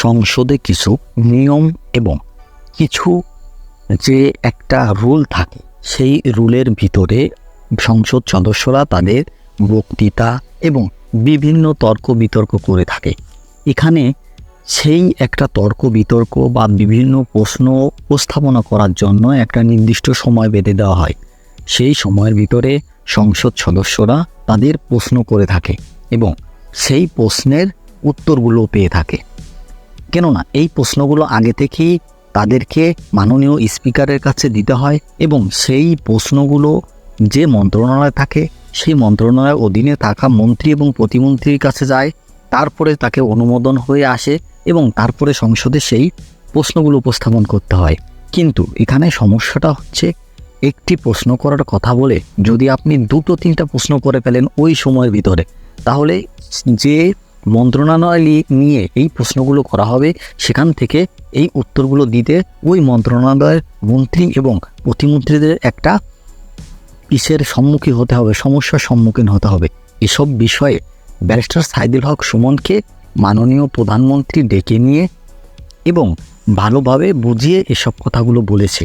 সংসদে কিছু নিয়ম এবং কিছু যে একটা রুল থাকে, সেই রুলের ভিতরে সংসদ সদস্যরা তাদের বক্তৃতা এবং বিভিন্ন তর্ক বিতর্ক করে থাকে। এখানে সেই একটা তর্ক বিতর্ক বা বিভিন্ন প্রশ্ন উপস্থাপনা করার জন্য একটা নির্দিষ্ট সময় বেঁধে দেওয়া হয়। সেই সময়ের ভিতরে সংসদ সদস্যরা তাদের প্রশ্ন করে থাকে এবং সেই প্রশ্নের উত্তরগুলো পেয়ে থাকে। কেননা এই প্রশ্নগুলো আগে থেকেই তাদেরকে মাননীয় স্পিকারের কাছে দিতে হয় এবং সেই প্রশ্নগুলো যে মন্ত্রণালয় থাকে সেই মন্ত্রণালয়ের অধীনে থাকা মন্ত্রী এবং প্রতিমন্ত্রীর কাছে যায়, তারপরে তাকে অনুমোদন হয়ে আসে এবং তারপরে সংসদে সেই প্রশ্নগুলো উপস্থাপন করতে হয়। কিন্তু এখানে সমস্যাটা হচ্ছে, একটি প্রশ্ন করার কথা বলে যদি আপনি 2-3টা প্রশ্ন করে ফেলেন ওই সময়ের ভিতরে, তাহলে যে মন্ত্রণালয় নিয়ে এই প্রশ্নগুলো করা হবে সেখান থেকে এই উত্তরগুলো দিতে ওই মন্ত্রণালয়ের মন্ত্রী এবং প্রতিমন্ত্রীদের একটা সম্মুখীন হতে হবে, সমস্যার সম্মুখীন হতে হবে। এসব বিষয়ে ব্যারিস্টার সাইদুল হক সুমনকে মাননীয় প্রধানমন্ত্রী ডেকে নিয়ে এবং ভালোভাবে বুঝিয়ে এসব কথাগুলো বলেছে।